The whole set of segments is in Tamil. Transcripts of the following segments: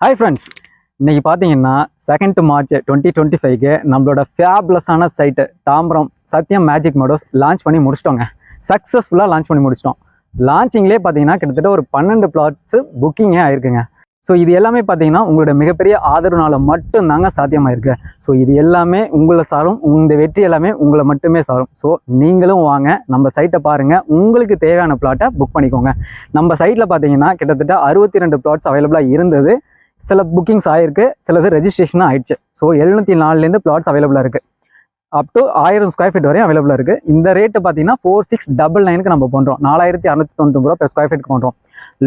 ஹாய் ஃப்ரெண்ட்ஸ், இன்னைக்கு பார்த்தீங்கன்னா 2 மார்ச் 2025க்கு நம்மளோட ஃபேப்லஸான சைட்டு தாம்பரம் சத்யம் மேஜிக் மெடோஸ் லான்ச் பண்ணி முடிச்சிட்டோங்க. சக்ஸஸ்ஃபுல்லாக லான்ச் பண்ணி முடிச்சிட்டோம். லான்ச்சிங்லேயே பார்த்தீங்கன்னா கிட்டத்தட்ட ஒரு 12 பிளாட்ஸு புக்கிங்கே ஆயிருக்குங்க. ஸோ இது எல்லாமே பார்த்தீங்கன்னா உங்களோட மிகப்பெரிய ஆதரவுனால மட்டும்தாங்க சாத்தியமாயிருக்கு. ஸோ இது எல்லாமே உங்களை சாரும், இந்த வெற்றி எல்லாமே உங்களை மட்டுமே சாரும். ஸோ நீங்களும் வாங்க, நம்ம சைட்டை பாருங்கள், உங்களுக்கு தேவையான பிளாட்டை புக் பண்ணிக்கோங்க. நம்ம சைட்டில் பார்த்தீங்கன்னா கிட்டத்தட்ட 62 பிளாட்ஸ் அவைலபிளாக இருந்தது. சில புக்கிங்ஸ் ஆயிருக்கு, சிலது ரெஜிஸ்ட்ரேஷனும் ஆயிடுச்சு. ஸோ 704லேருந்து பிளாட்ஸ் அவைலபிளாக இருக்குது. அப் டு 1000 ஸ்கொயர் ஃபீட் வரையும் அவைலபிளாக இருக்குது. இந்த ரேட்டு பார்த்தீங்கன்னா 4699க்கு நம்ம பண்ணுறோம். 4699 ரூபா per ஸ்கொயர் ஃபீட்டுக்கு பண்ணுறோம்.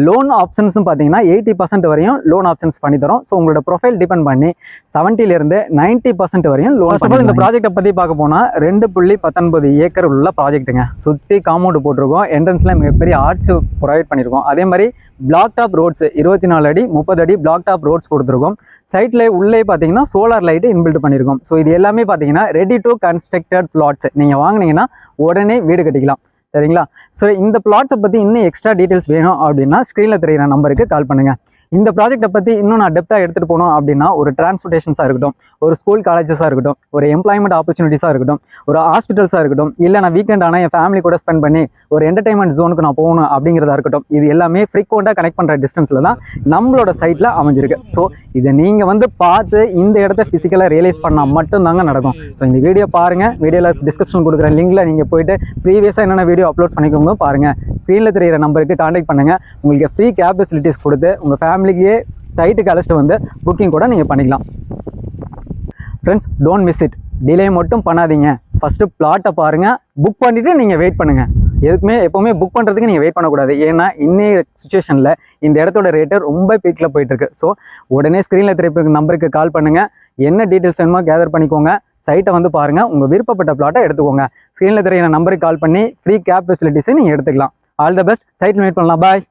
லோன் ஆப்ஷன்ஸும் பார்த்தீங்கன்னா 80% வரையும் லோன் ஆப்ஷன்ஸ் பண்ணி தரோம். ஸோ உங்களோட ப்ரொஃபைல் டிபெண்ட் பண்ணி 70லேருந்து 90% வரையும் லோன். ஃபர்ஸ்ட் ஆஃப் ஆல் இந்த ப்ராஜெக்ட்டை பற்றி பார்க்க போனால் 2.19 ஏக்கர் உள்ள ப்ராஜெக்ட்டுங்க. சுற்றி காம்பவுண்ட் போட்டிருக்கோம். என்ட்ரன்ஸில் மிகப்பெரிய ஆர்ட்ஸ் ப்ரொவைட் பண்ணியிருக்கோம். அதே மாதிரி பிளாக் டாப் ரோட்ஸ் 24 அடி 30 அடி பிளாக் டாப் ரோட்ஸ் கொடுத்துருக்கோம். சைட்ல உள்ளே பார்த்தீங்கன்னா சோலார் லைட்டு இன்பில்ட் பண்ணியிருக்கோம். ஸோ இது எல்லாமே பார்த்தீங்கன்னா ரெடி டு கன்ஸ்ட்ரக்டட் பிளாட்ஸ். நீங்கள் வாங்கினீங்கன்னா உடனே வீடு கட்டிக்கலாம். சரிங்களா? ஸோ இந்த பிளாட்ஸை பற்றி இன்னும் எக்ஸ்ட்ரா டீட்டெயில்ஸ் வேணும் அப்படின்னா ஸ்க்ரீனில் தெரிகிற நம்பருக்கு கால் பண்ணுங்கள். இந்த ப்ராஜெக்ட்டை பற்றி இன்னும் நான் டெப்த்தாக எடுத்துகிட்டு போனோம் அப்படின்னா ஒரு டிரான்ஸ்போர்ட்டேஷன்ஸாக இருக்கட்டும், ஒரு ஸ்கூல் காலேஜஸாக இருக்கட்டும், ஒரு எம்ப்ளாய்மெண்ட் ஆப்பர்ச்சுனிட்டிஸாக இருக்கட்டும், ஒரு ஹாஸ்பிட்டல்ஸாக இருக்கட்டும், இல்லை நான் வீக்கெண்ட் ஆனால் என் ஃபேமிலி கூட ஸ்பெண்ட் பண்ணி ஒரு என்டர்டைன்மெண்ட் ஜோனுக்கு நான் போகணும் அப்படிங்கிறதா இருக்கட்டும், இது எல்லாமே ஃப்ரீக்வெண்ட்டாக கனெக்ட் பண்ணுற டிஸ்டன்ஸில் தான் நம்மளோட சைட்டில் அமைஞ்சிருக்கு. ஸோ இதை நீங்கள் வந்து பார்த்து இந்த இடத்த ஃபிசிக்கலாக ரியலைஸ் பண்ணால் மட்டும்தாங்க நடக்கும். ஸோ இந்த வீடியோ பாருங்கள். வீடியோவில் டிஸ்கிரிப்ஷன் கொடுக்குற லிங்கில் நீங்கள் போயிட்டு ப்ரீவியஸாக என்னென்ன வீடியோ அப்லோட் பண்ணிக்கோங்க பாருங்கள். ஸ்க்ரீனில் தெரிகிற நம்பருக்கு கான்டாக்ட் பண்ணுங்கள். உங்களுக்கு ஃப்ரீ கேப் ஃபெசிலிட்டிஸ் கொடுத்து உங்கள் ஃபேமிலிக்கே சைட்டுக்கு அழைச்சிட்டு வந்து புக்கிங் கூட நீங்கள் பண்ணிக்கலாம். Friends, don't miss it. Delay மட்டும் பண்ணாதீங்க. ஃபஸ்ட்டு பிளாட்டை பாருங்கள், புக் பண்ணிவிட்டு நீங்கள் வெயிட் பண்ணுங்கள். எதுக்குமே எப்போவுமே புக் பண்ணுறதுக்கு நீங்கள் வெயிட் பண்ணக்கூடாது. ஏன்னா இன்னைய சுச்சுவேஷனில் இந்த இடத்தோட ரேட்டு ரொம்ப பீக்கில் போயிட்டுருக்கு. ஸோ உடனே ஸ்க்ரீனில் தெரிவிக்கிற நம்பருக்கு கால் பண்ணுங்கள். என்ன டீட்டெயில்ஸ் வேணுமோ கேதர் பண்ணிக்கோங்க. சைட்டை வந்து பாருங்கள், உங்கள் விருப்பப்பட்ட பிளாட்டை எடுத்துக்கோங்க. ஸ்க்ரீனில் தெரிகிற நம்பருக்கு கால் பண்ணி ஃப்ரீ கேப் ஃபெசிலிட்டிஸை நீங்கள் எடுத்துக்கலாம். All the best. சைட்டில் மீட் பண்ணலாம். பாய்.